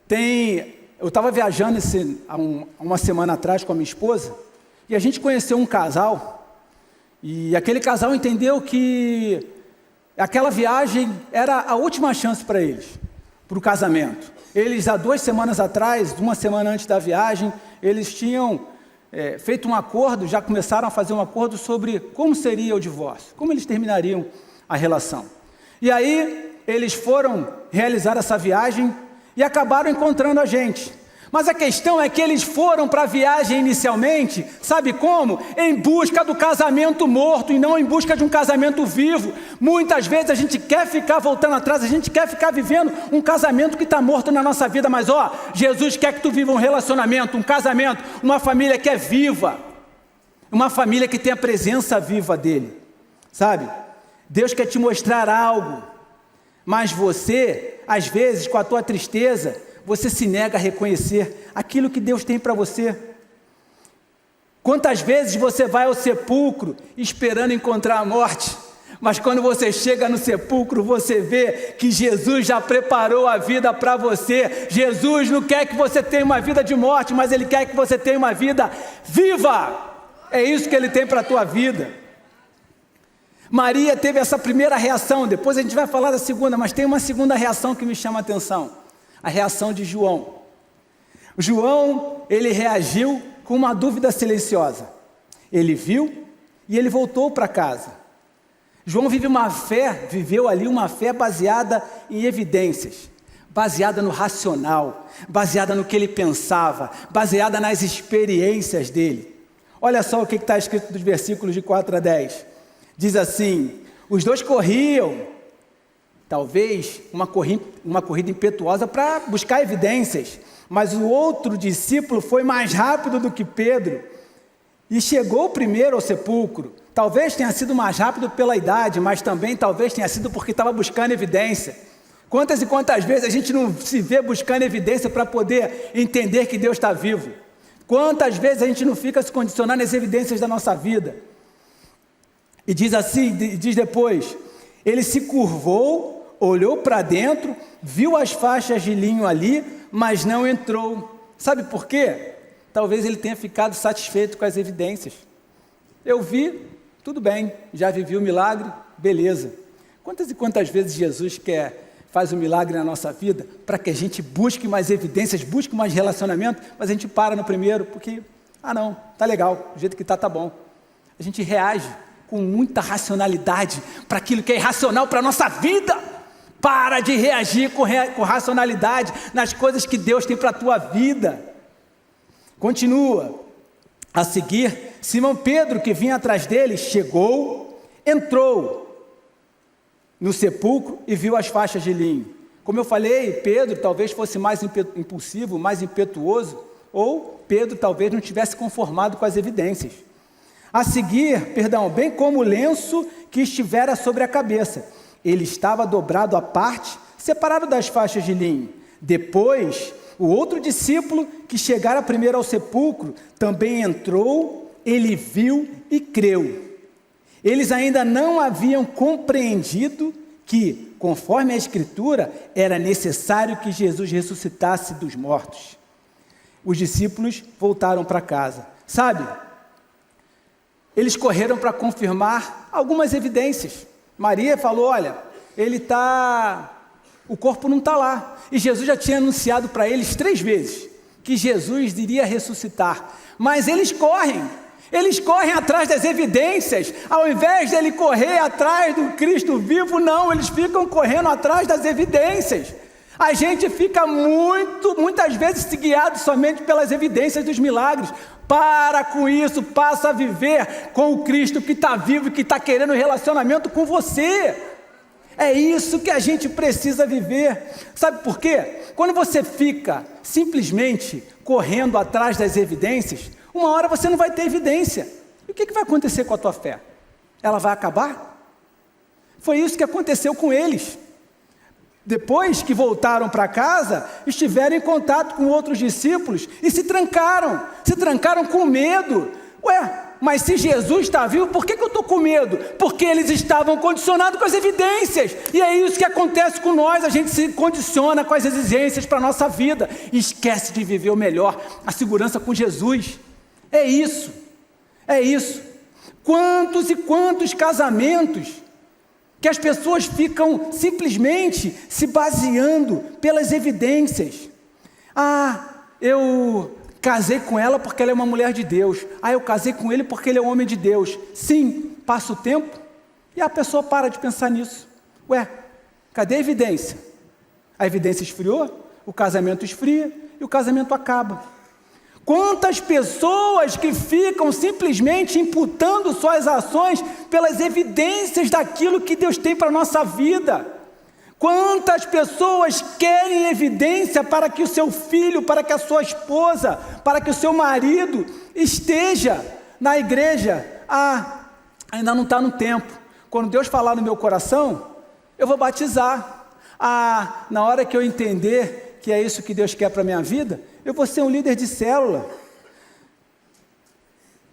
Eu estava viajando há uma semana atrás com a minha esposa, e a gente conheceu um casal, e aquele casal entendeu que aquela viagem era a última chance para eles, para o casamento. Eles, há 2 semanas atrás, uma semana antes da viagem, eles tinham feito um acordo, já começaram a fazer um acordo sobre como seria o divórcio, como eles terminariam a relação. E aí, eles foram realizar essa viagem e acabaram encontrando a gente. Mas a questão é que eles foram para a viagem inicialmente, sabe como? Em busca do casamento morto e não em busca de um casamento vivo. Muitas vezes a gente quer ficar voltando atrás, a gente quer ficar vivendo um casamento que está morto na nossa vida, mas Jesus quer que tu viva um relacionamento, um casamento, uma família que é viva, uma família que tem a presença viva dele, sabe? Deus quer te mostrar algo, mas você, às vezes, com a tua tristeza, você se nega a reconhecer aquilo que Deus tem para você. Quantas vezes você vai ao sepulcro esperando encontrar a morte, mas quando você chega no sepulcro, você vê que Jesus já preparou a vida para você. Jesus não quer que você tenha uma vida de morte, mas Ele quer que você tenha uma vida viva. É isso que Ele tem para a tua vida. Maria teve essa primeira reação, depois a gente vai falar da segunda, mas tem uma segunda reação que me chama a atenção. A reação de João. João, ele reagiu com uma dúvida silenciosa. Ele viu e ele voltou para casa. João viveu ali uma fé baseada em evidências, baseada no racional, baseada no que ele pensava, baseada nas experiências dele. Olha só o que está escrito dos versículos de 4 a 10. Diz assim: os dois corriam, talvez uma corrida impetuosa para buscar evidências, mas o outro discípulo foi mais rápido do que Pedro e chegou primeiro ao sepulcro. Talvez tenha sido mais rápido pela idade, mas também talvez tenha sido porque estava buscando evidência. Quantas e quantas vezes a gente não se vê buscando evidência para poder entender que Deus está vivo? Quantas vezes a gente não fica se condicionando às evidências da nossa vida? E diz assim, diz depois: ele se curvou, olhou para dentro, viu as faixas de linho ali, mas não entrou. Sabe por quê? Talvez ele tenha ficado satisfeito com as evidências. Eu vi, tudo bem, já vivi o milagre, beleza. Quantas e quantas vezes Jesus faz um milagre na nossa vida para que a gente busque mais evidências, busque mais relacionamento, mas a gente para no primeiro porque, não, tá legal, do jeito que tá bom. A gente reage com muita racionalidade para aquilo que é irracional para a nossa vida. Para de reagir com racionalidade nas coisas que Deus tem para a tua vida. Continua. A seguir, Simão Pedro, que vinha atrás dele, chegou, entrou no sepulcro e viu as faixas de linho. Como eu falei, Pedro talvez fosse mais impulsivo, mais impetuoso, ou Pedro talvez não tivesse conformado com as evidências. A seguir, bem como o lenço que estivera sobre a cabeça. Ele estava dobrado à parte, separado das faixas de linho. Depois, o outro discípulo, que chegara primeiro ao sepulcro, também entrou, ele viu e creu. Eles ainda não haviam compreendido que, conforme a Escritura, era necessário que Jesus ressuscitasse dos mortos. Os discípulos voltaram para casa. Sabe? Eles correram para confirmar algumas evidências. Maria falou: olha, o corpo não está lá. E Jesus já tinha anunciado para eles 3 vezes que Jesus iria ressuscitar. Mas eles correm atrás das evidencias. Ao invés de ele correr atrás do Cristo vivo, não, eles ficam correndo atrás das evidências. A gente fica muitas vezes guiado somente pelas evidências dos milagres. Para com isso, passa a viver com o Cristo que está vivo e que está querendo relacionamento com você. É isso que a gente precisa viver. Sabe por quê? Quando você fica simplesmente correndo atrás das evidências, uma hora você não vai ter evidência. E o que vai acontecer com a tua fé? Ela vai acabar? Foi isso que aconteceu com eles. Depois que voltaram para casa, estiveram em contato com outros discípulos e se trancaram com medo. mas se Jesus está vivo, por que eu estou com medo? Porque eles estavam condicionados com as evidências, e é isso que acontece com nós, a gente se condiciona com as exigências para a nossa vida, e esquece de viver o melhor, a segurança com Jesus. É isso. Quantos e quantos casamentos que as pessoas ficam simplesmente se baseando pelas evidências. Eu casei com ela porque ela é uma mulher de Deus. Eu casei com ele porque ele é um homem de Deus. Sim, passa o tempo e a pessoa para de pensar nisso. Cadê a evidência? A evidência esfriou, o casamento esfria e o casamento acaba. Quantas pessoas que ficam simplesmente imputando suas ações pelas evidências daquilo que Deus tem para a nossa vida. Quantas pessoas querem evidência para que o seu filho, para que a sua esposa, para que o seu marido esteja na igreja? Ainda não está no tempo. Quando Deus falar no meu coração, eu vou batizar. Na hora que eu entender que é isso que Deus quer para a minha vida, eu vou ser um líder de célula.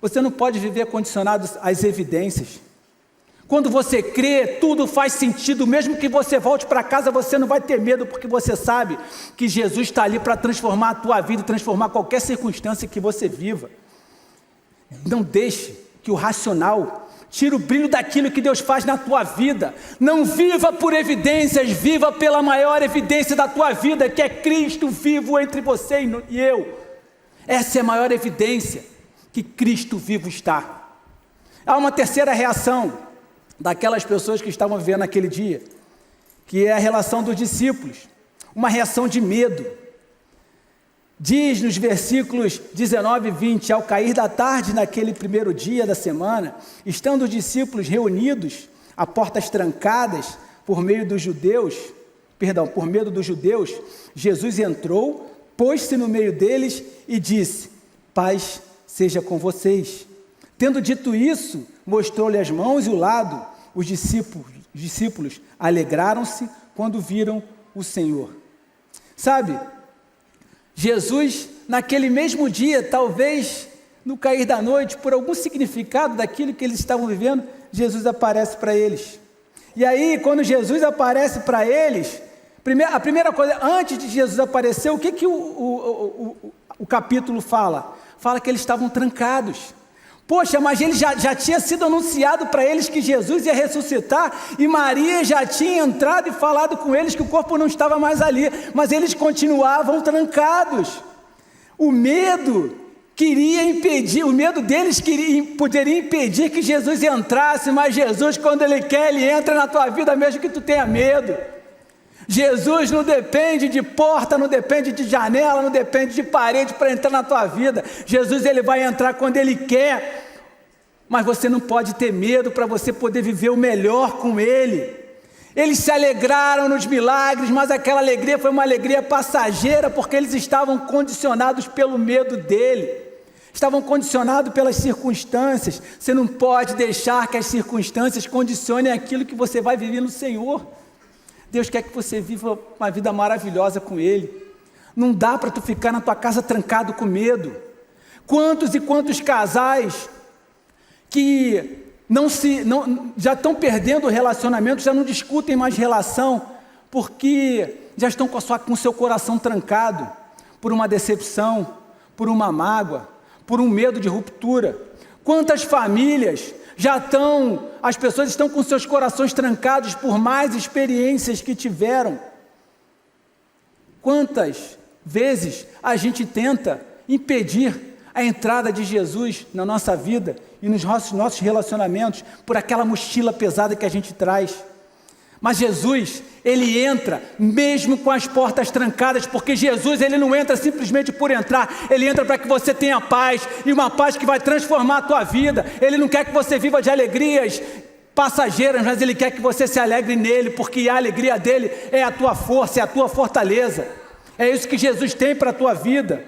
Você não pode viver condicionado às evidências. Quando você crê, tudo faz sentido. Mesmo que você volte para casa, você não vai ter medo, porque você sabe que Jesus está ali para transformar a tua vida, transformar qualquer circunstância que você viva. Não deixe que o racional tire o brilho daquilo que Deus faz na tua vida. Não viva por evidências, viva pela maior evidência da tua vida, que é Cristo vivo entre você e eu. Essa é a maior evidência, que Cristo vivo está. Há uma terceira reação daquelas pessoas que estavam vivendo naquele dia, que é a relação dos discípulos, uma reação de medo. Diz nos versículos 19 e 20, ao cair da tarde naquele primeiro dia da semana, estando os discípulos reunidos, a portas trancadas por medo dos judeus, Jesus entrou, pôs-se no meio deles e disse: paz seja com vocês. Tendo dito isso, mostrou-lhe as mãos e o lado. Os discípulos alegraram-se quando viram o Senhor. Sabe, Jesus, naquele mesmo dia, talvez no cair da noite, por algum significado daquilo que eles estavam vivendo, Jesus aparece para eles. E aí, quando Jesus aparece para eles, a primeira coisa, antes de Jesus aparecer, o que o capítulo fala? Fala que eles estavam trancados. Poxa, mas ele já tinha sido anunciado para eles que Jesus ia ressuscitar, e Maria já tinha entrado e falado com eles que o corpo não estava mais ali, mas eles continuavam trancados. O medo deles poderia impedir que Jesus entrasse, mas Jesus, quando Ele quer, Ele entra na tua vida mesmo que tu tenha medo. Jesus não depende de porta, não depende de janela, não depende de parede para entrar na tua vida. Jesus, Ele vai entrar quando Ele quer, mas você não pode ter medo para você poder viver o melhor com Ele. Eles se alegraram nos milagres, mas aquela alegria foi uma alegria passageira, porque eles estavam condicionados pelo medo dele, estavam condicionados pelas circunstâncias. Você não pode deixar que as circunstâncias condicionem aquilo que você vai viver no Senhor. Deus quer que você viva uma vida maravilhosa com Ele. Não dá para tu ficar na tua casa trancado com medo. Quantos e quantos casais que já estão perdendo o relacionamento, já não discutem mais relação, porque já estão com o seu coração trancado por uma decepção, por uma mágoa, por um medo de ruptura. Quantas famílias as pessoas estão com seus corações trancados por mais experiências que tiveram. Quantas vezes a gente tenta impedir a entrada de Jesus na nossa vida e nos nossos relacionamentos por aquela mochila pesada que a gente traz. Mas Jesus, Ele entra mesmo com as portas trancadas, porque Jesus, Ele não entra simplesmente por entrar, Ele entra para que você tenha paz, e uma paz que vai transformar a tua vida. Ele não quer que você viva de alegrias passageiras, mas Ele quer que você se alegre nele, porque a alegria dele é a tua força, é a tua fortaleza. É isso que Jesus tem para a tua vida.